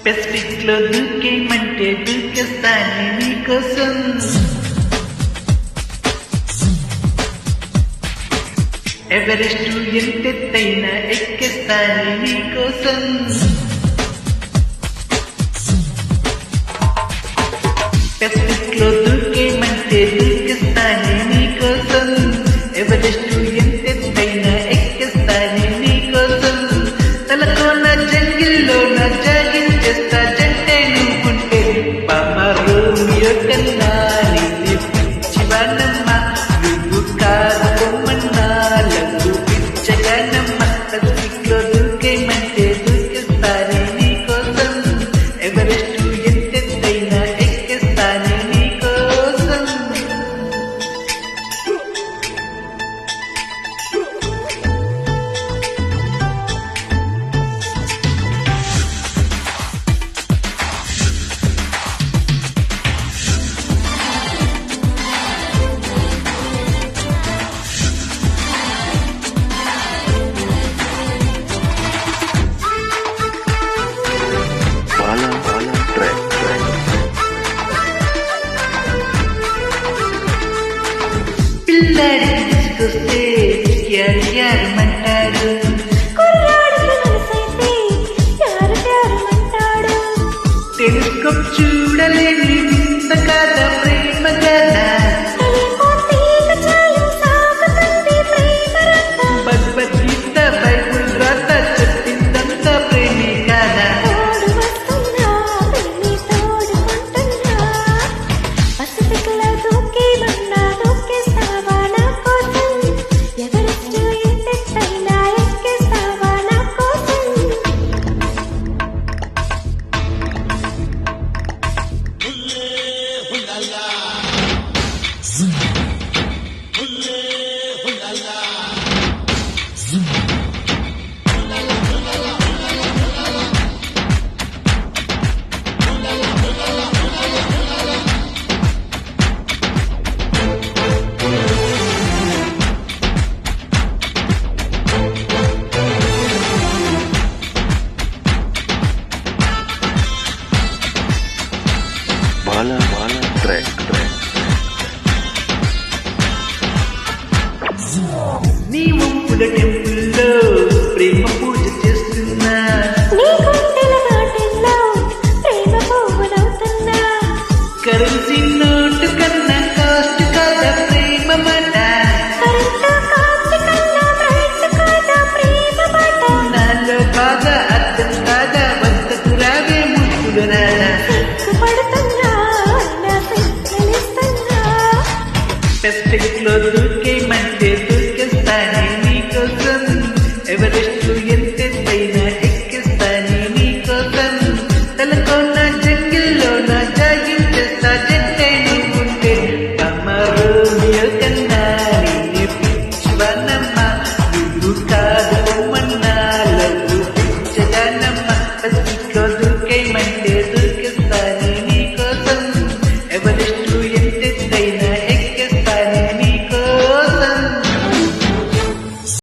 Pacific లో దూకేయమంటే దూకేస్తానే నీకోసం, Everest ఎంతెత్తైనా ఎక్కేస్తానే నీకోసం, పెసిఫిక్ లో దూకేయమంటే దూకేస్తానే నీకోసం, ఎవరెస్ట్ ఎంతెత్తైనా ఎక్కేస్తానే నీకోసం, తలకోన జంగిల్లో నా జాగింగ్ చేస్తా జంటే నువ్వుంటే, బామ్మ రోమియో కన్నా నిన్నే పిచ్చివానమ్మ, నువ్వు కాదు బొమ్మన్నా లవ్వు పిచ్చగానమ్మ, పెసిఫిక్ లో దూకేయమంటే దూకేస్తానే నీకోసం, ఎవరెస్ట్ ఎంతెత్తైనా ఎక్కేస్తానే నీకోసం. పిల్లాడి తీసుకొస్తే యారమంటాడు, టెలిస్కోప్ చూడలేని వింత కథ ప్రేమ కథ, భగవద్గీత బైబుల్ రాత చెప్పిందంత ప్రేమే కదా. నీ వంపుల టెంపుల్లో ప్రేమ పూజ చేస్తున్నా, కరెన్సీ నోటు కన్నా కాస్ట్ కాదా ప్రేమ మాట, నాలో బాధ అర్థం కాదా వద్దకు రావే ముక్కులు రాదా. పెసిఫిక్ లో దూకేయమంటే దూకేస్తానే నీకోసం, ఎవరెస్ట్ ఎంతెత్తైనా ఎక్కిస్తానే నీకోసం, తలకోన జంగిల్లో నా జాగింగ్ చేస్తా జంటే నువ్వుంటే, బామ్మ రోమియో కన్నా నిన్నే పిచ్చివానమ్మ, నువ్వు కాదు బొమ్మన్నా లవ్వు పిచ్చగానమ్మ, పెసిఫిక్ లో